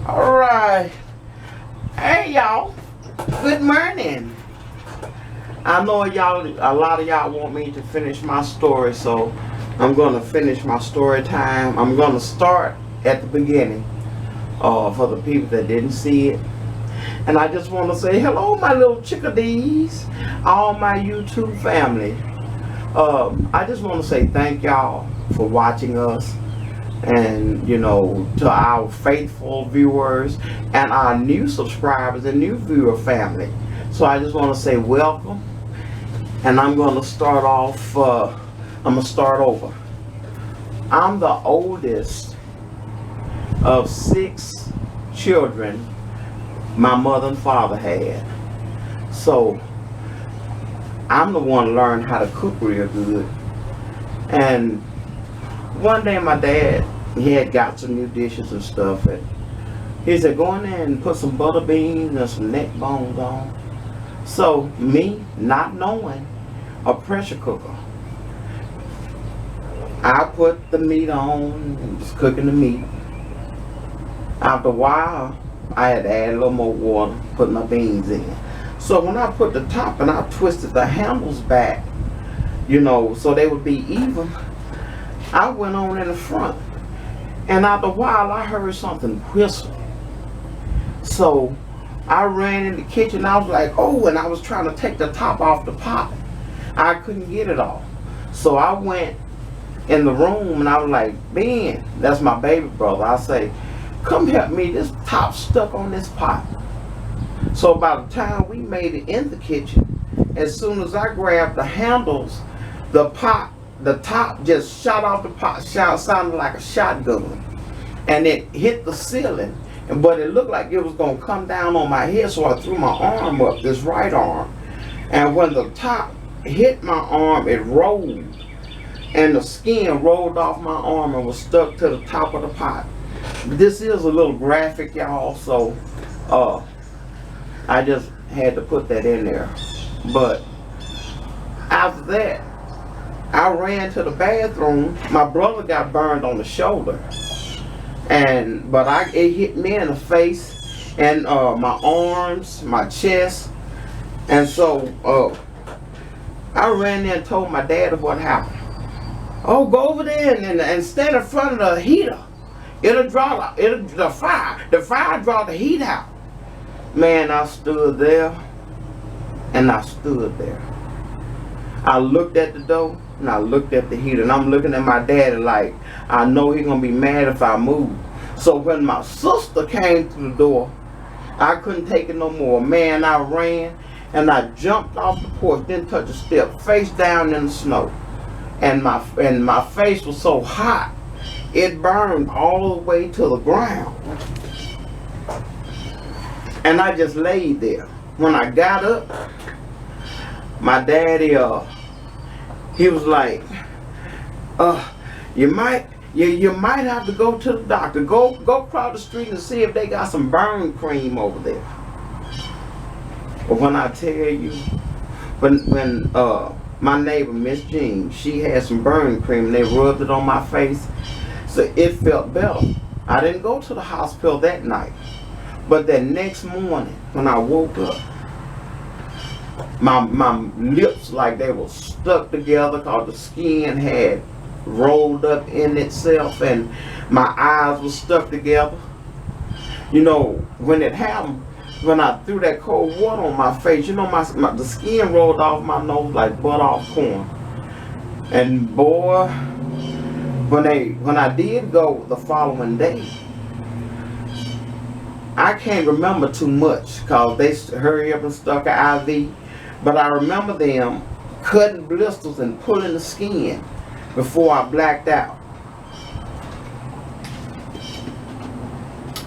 Alright. Hey y'all. Good morning. I know a lot of y'all want me to finish my story, so I'm gonna finish my story time. I'm gonna start at the beginning for the people that didn't see it. And I just want to say hello, my little chickadees, all my YouTube family. I just want to say thank y'all for watching us, and to our faithful viewers and our new subscribers and new viewer family. So I just want to say welcome, and I'm going to start off. I'm going to start over. I'm the oldest of 6 children my mother and father had. So I'm the one who learned how to cook real good. And one day my dad, he had got some new dishes and stuff, and he said, go in there and put some butter beans and some neck bones on. So me, not knowing a pressure cooker, I put the meat on and was cooking the meat. After a while, I had to add a little more water, put my beans in. So when I put the top and I twisted the handles back, so they would be even, I went on in the front. And after a while, I heard something whistle. So I ran in the kitchen. I was like, oh, and I was trying to take the top off the pot. I couldn't get it off. So I went in the room and I was like, Ben, that's my baby brother. I say, come help me, this top stuck on this pot. So by the time we made it in the kitchen, as soon as I grabbed the handles, the top just shot off the pot, sounded like a shotgun. And it hit the ceiling, but it looked like it was gonna come down on my head, so I threw my arm up, this right arm. And when the top hit my arm, it rolled, and the skin rolled off my arm and was stuck to the top of the pot. This is a little graphic, y'all, so I just had to put that in there. But after that, I ran to the bathroom. My brother got burned on the shoulder, but it hit me in the face and my arms, my chest, and so I ran there and told my dad of what happened. Oh, go over there and stand in front of the heater. The fire draw the heat out. Man, I stood there and I stood there. I looked at the door and I looked at the heater, and I'm looking at my daddy like, I know he's gonna be mad if I move. So when my sister came through the door, I couldn't take it no more. Man, I ran and I jumped off the porch, didn't touch a step, face down in the snow. And my face was so hot, it burned all the way to the ground. And I just laid there. When I got up, my daddy, he was like, you might have to go to the doctor. Go across the street and see if they got some burn cream over there. But when I tell you, when my neighbor, Miss Jean, she had some burn cream and they rubbed it on my face, so it felt better. I didn't go to the hospital that night, but that next morning when I woke up, my lips, like they were stuck together because the skin had rolled up in itself, and my eyes were stuck together. When it happened, when I threw that cold water on my face, the skin rolled off my nose like butt off corn. And boy, when I did go the following day, I can't remember too much because they hurry up and stuck an IV. But I remember them cutting blisters and pulling the skin before I blacked out.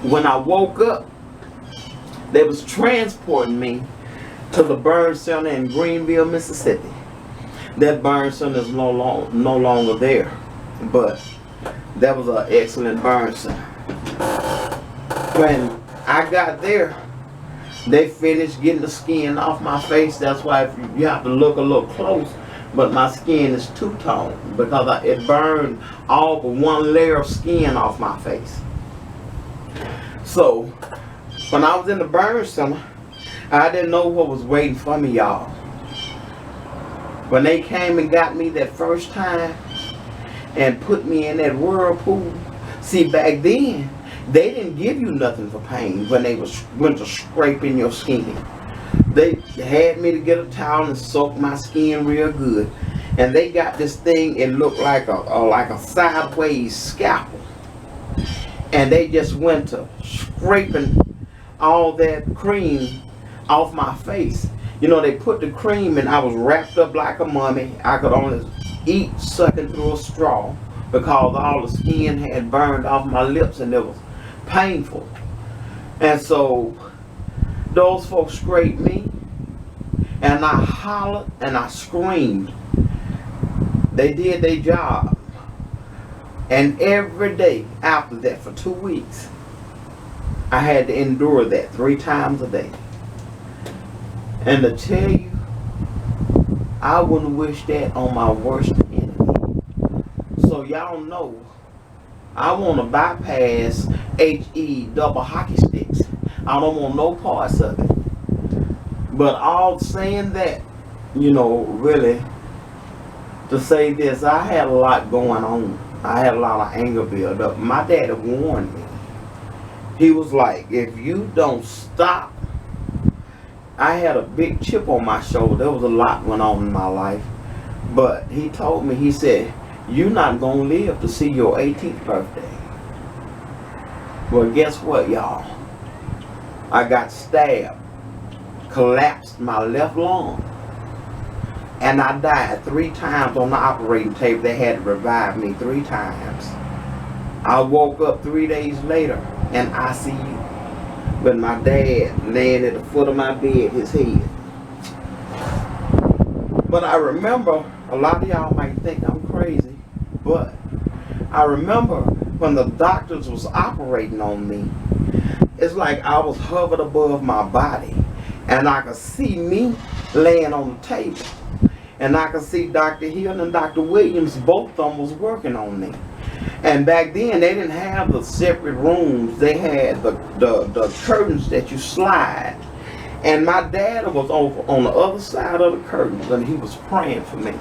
When I woke up, they was transporting me to the burn center in Greenville, Mississippi. That burn center is no longer there, but that was an excellent burn center. When I got there, they finished getting the skin off my face. That's why you have to look a little close. But my skin is two-tone because it burned all but one layer of skin off my face. So, when I was in the burn center, I didn't know what was waiting for me, y'all. When they came and got me that first time and put me in that whirlpool, see, back then, they didn't give you nothing for pain when they went to scraping your skin. They had me to get a towel and soak my skin real good. And they got this thing, it looked like a sideways scalpel. And they just went to scraping all that cream off my face. You know, they put the cream and I was wrapped up like a mummy. I could only eat sucking through a straw because all the skin had burned off my lips and it was painful. And so those folks scraped me and I hollered and I screamed. They did their job. And every day after that for 2 weeks, I had to endure that 3 times a day. And to tell you, I wouldn't wish that on my worst enemy. So y'all know, I want to bypass HE double hockey sticks. I don't want no parts of it. But all saying that, you know, really, to say this, I had a lot going on. I had a lot of anger build up. My daddy warned me. He was like, if you don't stop, I had a big chip on my shoulder. There was a lot going on in my life. But he told me, he said, you're not going to live to see your 18th birthday. Well, guess what, y'all? I got stabbed, collapsed my left lung, and I died 3 times on the operating table. They had to revive me 3 times. I woke up 3 days later in ICU with my dad laying at the foot of my bed, his head. But I remember, a lot of y'all might think I'm crazy, but I remember when the doctors was operating on me, it's like I was hovered above my body and I could see me laying on the table. And I could see Dr. Hill and Dr. Williams, both of them was working on me. And back then, they didn't have the separate rooms. They had the curtains that you slide. And my dad was over on the other side of the curtains, and he was praying for me.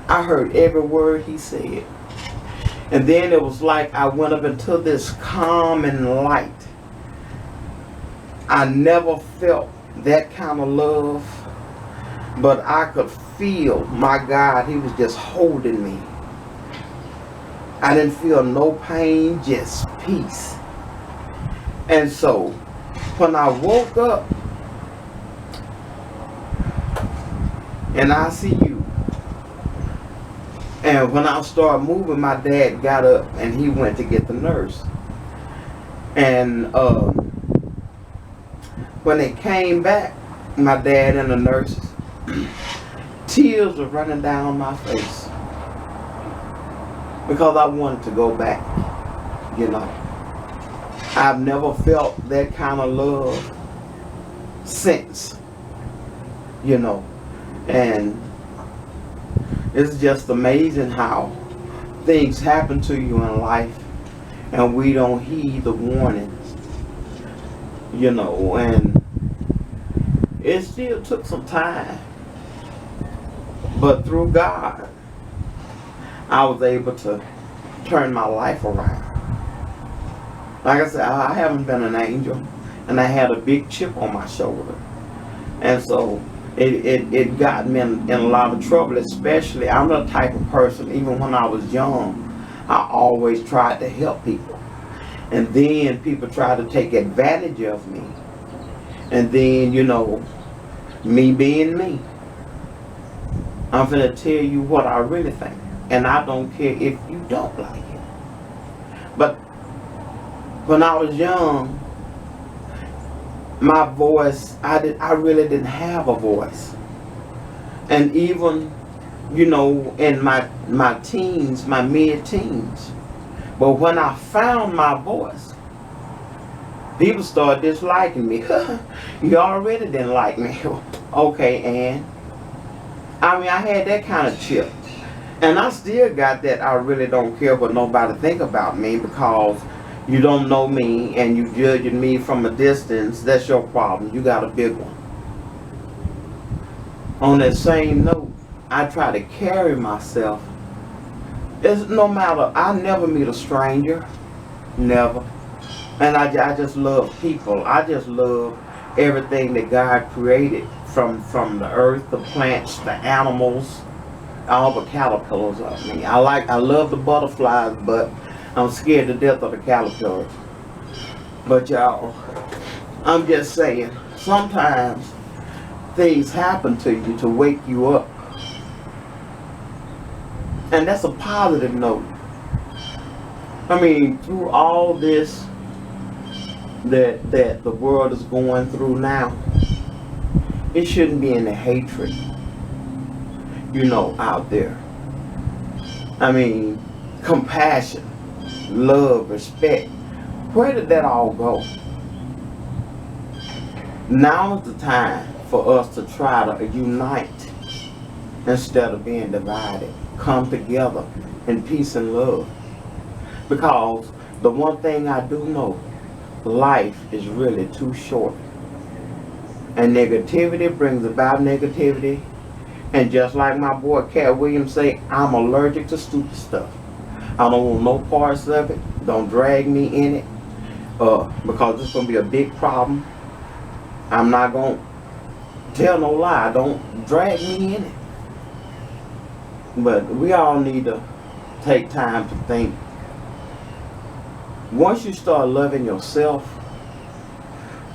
I heard every word he said. And then it was like I went up into this calm and light. I never felt that kind of love, but I could feel my God, he was just holding me. I didn't feel no pain, just peace. And so when I woke up in ICU, and when I started moving, my dad got up and he went to get the nurse. And when they came back, my dad and the nurses, tears were running down my face because I wanted to go back. You know, I've never felt that kind of love since, you know. And it's just amazing how things happen to you in life and we don't heed the warnings, you know. And it still took some time, but through God I was able to turn my life around. Like I said, I haven't been an angel, and I had a big chip on my shoulder, and so it got me in a lot of trouble. Especially, I'm the type of person, even when I was young, I always tried to help people, and then people tried to take advantage of me. And then, you know, me being me, I'm gonna tell you what I really think, and I don't care if you don't like it. But when I was young, my voice, I really didn't have a voice. And even, you know, in my teens, my mid-teens. But when I found my voice, people started disliking me. You already didn't like me. Okay, Ann. I mean, I had that kind of chip. And I still got that I really don't care what nobody think about me, because, You don't know me and you judging me from a distance, that's your problem. You got a big one. On that same note, I try to carry myself. It's no matter, I never meet a stranger. Never. And I just love people. I just love everything that God created from the earth, the plants, the animals, all the caterpillars. I love the butterflies, but I'm scared to death of the caterpillars. But y'all, I'm just saying, sometimes things happen to you to wake you up. And that's a positive note. I mean, through all this that the world is going through now, it shouldn't be any hatred, out there. I mean, compassion, love, respect. Where did that all go? Now is the time for us to try to unite instead of being divided. Come together in peace and love. Because the one thing I do know, life is really too short. And negativity brings about negativity. And just like my boy Cat Williams say, I'm allergic to stupid stuff. I don't want no parts of it. Don't drag me in it. Because it's going to be a big problem. I'm not going to tell no lie. Don't drag me in it. But we all need to take time to think. Once you start loving yourself,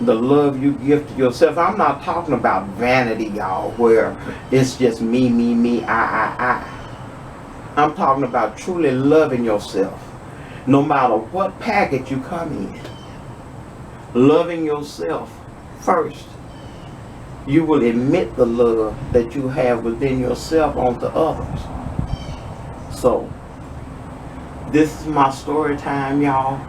the love you give to yourself, I'm not talking about vanity, y'all, where it's just me, I. I'm talking about truly loving yourself, no matter what package you come in. Loving yourself first. You will emit the love that you have within yourself onto others. So, this is my story time, y'all.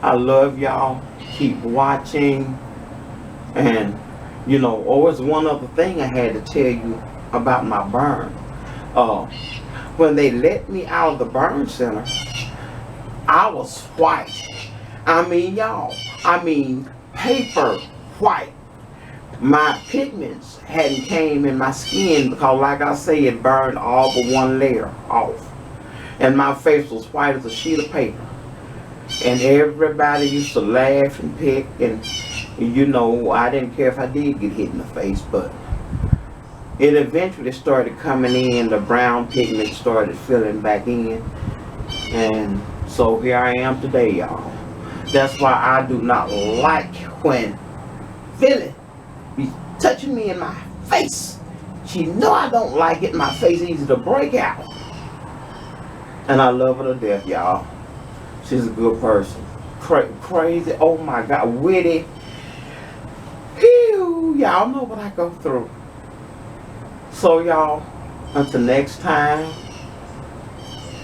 I love y'all. Keep watching. And, always one other thing I had to tell you about my burn. When they let me out of the burn center, I was white. I mean, y'all, paper white. My pigments hadn't came in my skin because, like I say, it burned all but one layer off. And my face was white as a sheet of paper. And everybody used to laugh and pick, and I didn't care if I did get hit in the face, but it eventually started coming in. The brown pigment started filling back in. And so here I am today, y'all. That's why I do not like when Phyllis be touching me in my face. She know I don't like it. My face easy to break out. And I love her to death, y'all. She's a good person. Crazy, oh my God, witty. Phew, y'all know what I go through. So y'all, until next time,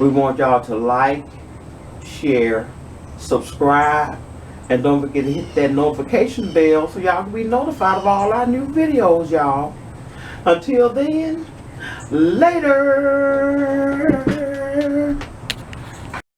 we want y'all to like, share, subscribe, and don't forget to hit that notification bell so y'all can be notified of all our new videos, y'all. Until then, later.